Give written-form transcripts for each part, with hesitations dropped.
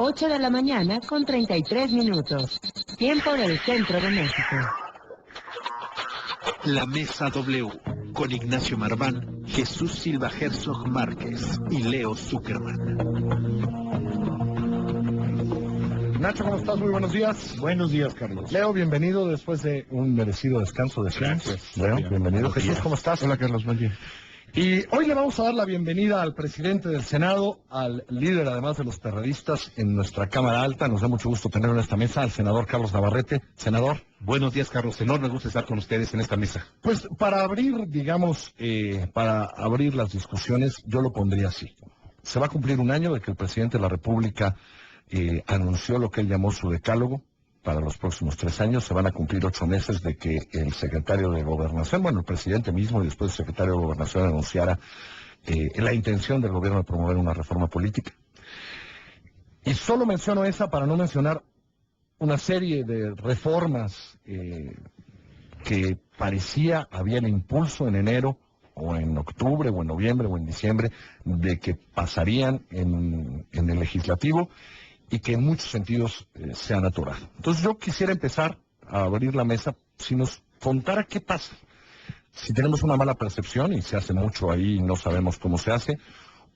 8 de la mañana con 33 minutos. Tiempo del centro de México. La Mesa W, con Ignacio Marván, Jesús Silva Herzog Márquez y Leo Zuckerman. Nacho, ¿cómo estás? Muy buenos días. Buenos días, Carlos. Leo, bienvenido después de un merecido descanso de ciencia. Gracias. Leo, bienvenido. Buenos Jesús, días. ¿cómo estás? Hola, Carlos. Buen día. Y hoy le vamos a dar la bienvenida al presidente del Senado, al líder además de los perredistas en nuestra Cámara Alta. Nos da mucho gusto tenerlo en esta mesa, al senador Carlos Navarrete. Senador. Buenos días, Carlos. Enorme gusto estar con ustedes en esta mesa. Pues para abrir, para abrir las discusiones, yo lo pondría así. Se va a cumplir un año de que el presidente de la República anunció lo que él llamó su decálogo para los próximos 3 años. Se van a cumplir 8 meses de que el secretario de Gobernación, bueno, el presidente mismo y después el secretario de Gobernación anunciara la intención del gobierno de promover una reforma política. Y solo menciono esa para no mencionar una serie de reformas que parecía había el impulso en enero o en octubre o en noviembre o en diciembre de que pasarían en el legislativo y que en muchos sentidos se han atorado. Entonces yo quisiera empezar a abrir la mesa si nos contara qué pasa. Si tenemos una mala percepción y se hace mucho ahí y no sabemos cómo se hace,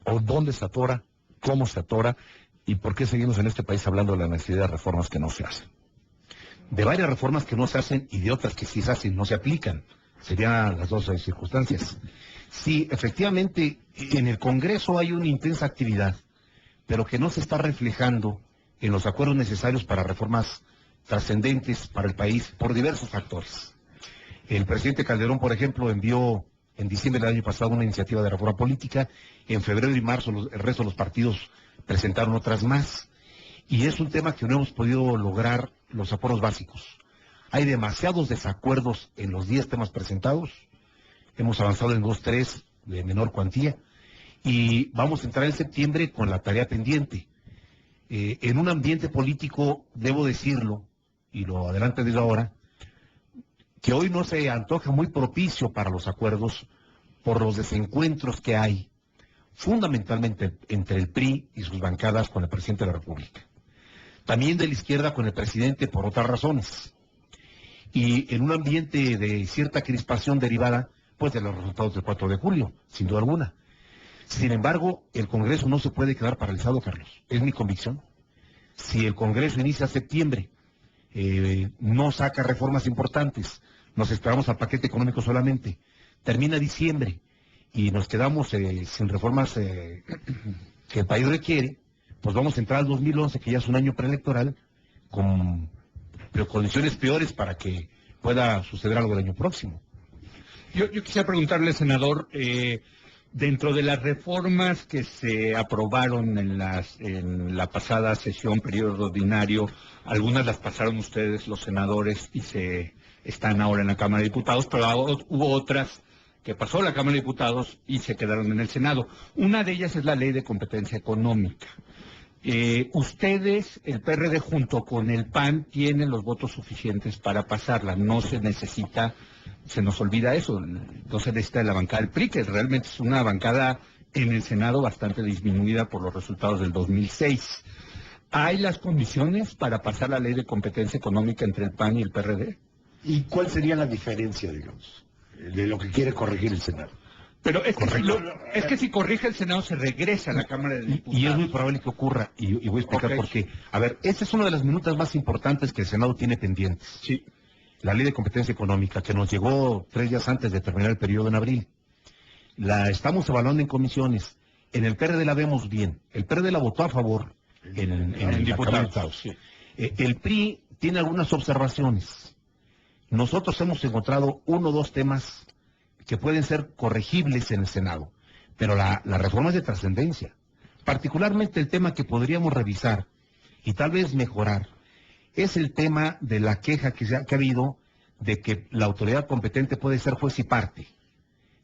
o dónde se atora, cómo se atora y por qué seguimos en este país hablando de la necesidad de reformas que no se hacen. De varias reformas que no se hacen y de otras que sí se hacen, no se aplican. Serían las dos circunstancias. Sí, efectivamente, en el Congreso hay una intensa actividad, pero que no se está reflejando en los acuerdos necesarios para reformas trascendentes para el país por diversos factores. El presidente Calderón, por ejemplo, envió en diciembre del año pasado una iniciativa de reforma política. En febrero y marzo el resto de los partidos presentaron otras más. Y es un tema que no hemos podido lograr los acuerdos básicos. Hay demasiados desacuerdos en los 10 temas presentados. Hemos avanzado en 2, 3 de menor cuantía. Y vamos a entrar en septiembre con la tarea pendiente. En un ambiente político, debo decirlo, y lo adelanto desde ahora, que hoy no se antoja muy propicio para los acuerdos por los desencuentros que hay, fundamentalmente entre el PRI y sus bancadas con el presidente de la República. También de la izquierda con el presidente por otras razones. Y en un ambiente de cierta crispación derivada, pues de los resultados del 4 de julio, sin duda alguna. Sin embargo, el Congreso no se puede quedar paralizado, Carlos. Es mi convicción. Si el Congreso inicia septiembre, no saca reformas importantes, nos esperamos al paquete económico solamente, termina diciembre y nos quedamos sin reformas que el país requiere, pues vamos a entrar al 2011, que ya es un año preelectoral, con condiciones peores para que pueda suceder algo el año próximo. Yo quisiera preguntarle, senador, dentro de las reformas que se aprobaron en la pasada sesión, periodo ordinario, algunas las pasaron ustedes, los senadores, y están ahora en la Cámara de Diputados, pero hubo otras que pasó la Cámara de Diputados y se quedaron en el Senado. Una de ellas es la Ley de Competencia Económica. Ustedes, el PRD junto con el PAN, tienen los votos suficientes para pasarla. No se necesita, se nos olvida eso, no se necesita de la bancada del PRI, que realmente es una bancada en el Senado bastante disminuida por los resultados del 2006. ¿Hay las condiciones para pasar la Ley de Competencia Económica entre el PAN y el PRD? ¿Y cuál sería la diferencia, digamos, de lo que quiere corregir el Senado? Pero es que si corrige el Senado se regresa a la Cámara de Diputados. Y es muy probable que ocurra, y voy a explicar por qué. A ver, esta es una de las minutas más importantes que el Senado tiene pendientes. Sí. La Ley de Competencia Económica, que nos llegó 3 días antes de terminar el periodo en abril. La estamos evaluando en comisiones. En el PRD la vemos bien. El PRD la votó a favor en diputados. Sí. El PRI tiene algunas observaciones. Nosotros hemos encontrado 1 o 2 temas que pueden ser corregibles en el Senado, pero la reforma es de trascendencia. Particularmente el tema que podríamos revisar y tal vez mejorar es el tema de la queja que ha habido de que la autoridad competente puede ser juez y parte.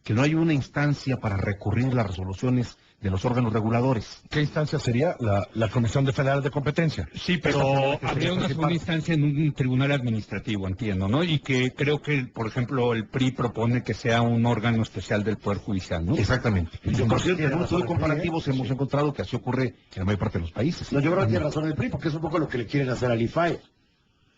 que no hay una instancia para recurrir las resoluciones de los órganos reguladores. ¿Qué instancia sería? La Comisión Federal de Competencia. Sí, pero habría una segunda instancia en un tribunal administrativo, entiendo, ¿no? Y que creo que, por ejemplo, el PRI propone que sea un órgano especial del Poder Judicial, ¿no? Exactamente. Yo creo que en algunos estudios razón, comparativos hemos encontrado que así ocurre en la mayor parte de los países. No, yo creo que tiene razón el PRI, porque es un poco lo que le quieren hacer al IFAE.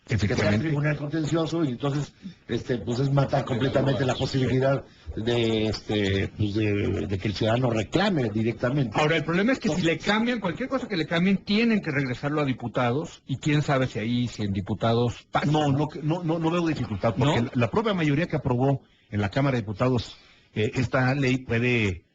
Que sea el Efectivamente. tribunal contencioso y entonces pues es matar completamente la posibilidad de que el ciudadano reclame directamente. Ahora, el problema es que si le cambian, cualquier cosa que le cambien, tienen que regresarlo a diputados, y quién sabe si ahí, si en diputados pasa. No veo dificultad, porque ¿No? la propia mayoría que aprobó en la Cámara de Diputados esta ley puede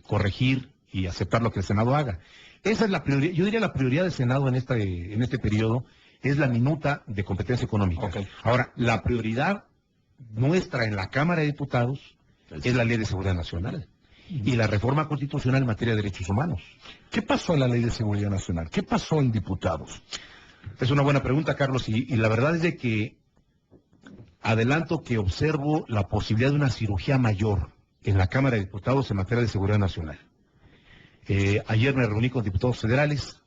corregir y aceptar lo que el Senado haga. Esa es la prioridad. Yo diría la prioridad del Senado en este periodo es la minuta de competencia económica. Ok. Ahora, la prioridad nuestra en la Cámara de Diputados es la Ley de Seguridad Nacional y la reforma constitucional en materia de derechos humanos. ¿Qué pasó en la Ley de Seguridad Nacional? ¿Qué pasó en diputados? Es una buena pregunta, Carlos, y la verdad es de que adelanto que observo la posibilidad de una cirugía mayor en la Cámara de Diputados en materia de seguridad nacional. Ayer me reuní con diputados federales,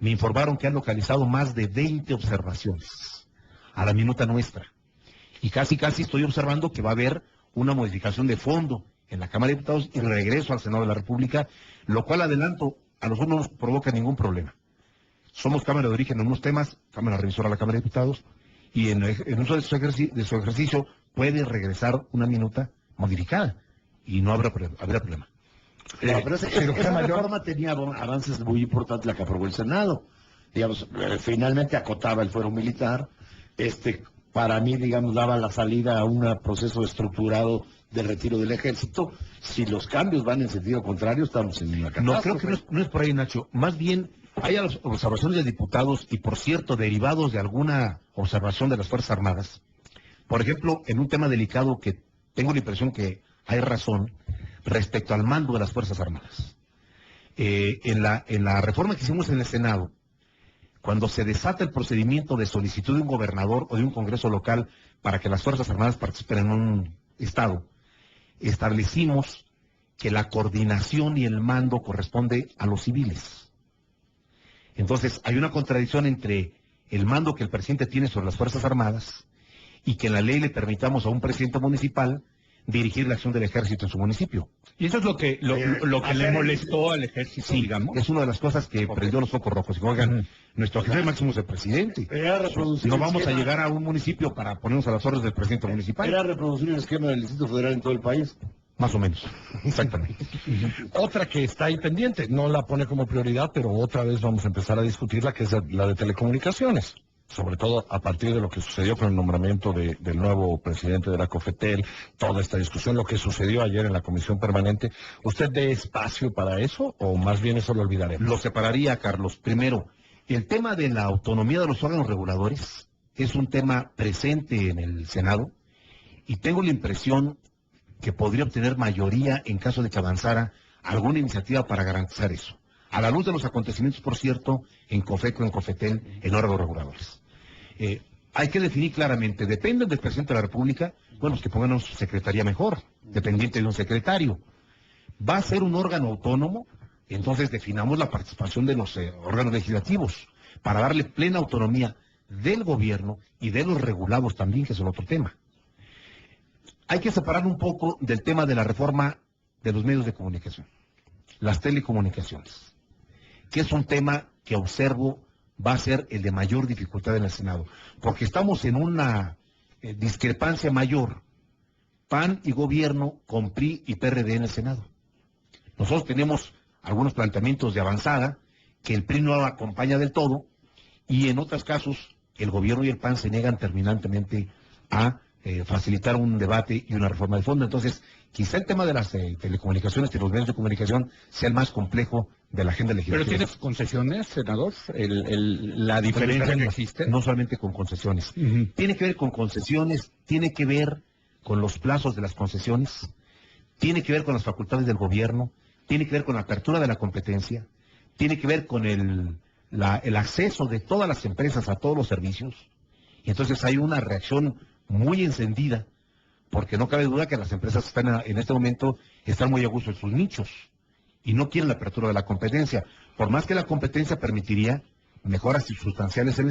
me informaron que han localizado más de 20 observaciones a la minuta nuestra. Y casi estoy observando que va a haber una modificación de fondo en la Cámara de Diputados y regreso al Senado de la República, lo cual adelanto, a nosotros no nos provoca ningún problema. Somos Cámara de Origen en unos temas, Cámara Revisora de la Cámara de Diputados, y en uso de su ejercicio puede regresar una minuta modificada y no habrá problema. No, pero esa reforma tenía avances muy importantes, la que aprobó el Senado. Digamos, finalmente acotaba el fuero militar. Para mí, digamos, daba la salida a un proceso estructurado de retiro del ejército. Si los cambios van en sentido contrario, estamos en una catástrofe. No, creo que no es por ahí, Nacho. Más bien, hay a las observaciones de diputados y, por cierto, derivados de alguna observación de las Fuerzas Armadas. Por ejemplo, en un tema delicado que tengo la impresión que hay razón respecto al mando de las Fuerzas Armadas. En la reforma que hicimos en el Senado, cuando se desata el procedimiento de solicitud de un gobernador o de un congreso local para que las Fuerzas Armadas participen en un estado, establecimos que la coordinación y el mando corresponde a los civiles. Entonces, hay una contradicción entre el mando que el presidente tiene sobre las Fuerzas Armadas y que en la ley le permitamos a un presidente municipal dirigir la acción del ejército en su municipio. Y eso es lo que le molestó al ejército, Sí, digamos. es una de las cosas que prendió los focos rojos. Oigan, nuestro jefe máximo es el presidente. No vamos a llegar a un municipio para ponernos a las órdenes del presidente municipal. Era reproducir el esquema del Distrito Federal en todo el país. Más o menos, exactamente. Otra que está ahí pendiente, no la pone como prioridad, pero otra vez vamos a empezar a discutirla, que es la de telecomunicaciones. Sobre todo a partir de lo que sucedió con el nombramiento del nuevo presidente de la COFETEL, toda esta discusión, lo que sucedió ayer en la comisión permanente. ¿Usted dé espacio para eso o más bien eso lo olvidaremos? Lo separaría, Carlos. Primero, el tema de la autonomía de los órganos reguladores es un tema presente en el Senado y tengo la impresión que podría obtener mayoría en caso de que avanzara alguna iniciativa para garantizar eso. A la luz de los acontecimientos, por cierto, en COFECO, en COFETEL, en órganos reguladores. Hay que definir claramente, depende del presidente de la República, bueno, pues que pongan una secretaría mejor, dependiente de un secretario. Va a ser un órgano autónomo, entonces definamos la participación de los órganos legislativos para darle plena autonomía del gobierno y de los regulados también, que es el otro tema. Hay que separar un poco del tema de la reforma de los medios de comunicación, las telecomunicaciones, que es un tema que observo va a ser el de mayor dificultad en el Senado, porque estamos en una discrepancia mayor, PAN y gobierno con PRI y PRD en el Senado. Nosotros tenemos algunos planteamientos de avanzada que el PRI no acompaña del todo, y en otros casos el gobierno y el PAN se niegan terminantemente a facilitar un debate y una reforma de fondo. Entonces, quizá el tema de las telecomunicaciones y los medios de comunicación sea el más complejo de la agenda legislativa. ¿Pero tiene concesiones, senador? La diferencia que existe. No solamente con concesiones. Uh-huh. Tiene que ver con concesiones, tiene que ver con los plazos de las concesiones, tiene que ver con las facultades del gobierno, tiene que ver con la apertura de la competencia, tiene que ver con el acceso de todas las empresas a todos los servicios. Y entonces hay una reacción muy encendida porque no cabe duda que las empresas están en este momento están muy a gusto en sus nichos y no quieren la apertura de la competencia, por más que la competencia permitiría mejoras sustanciales en el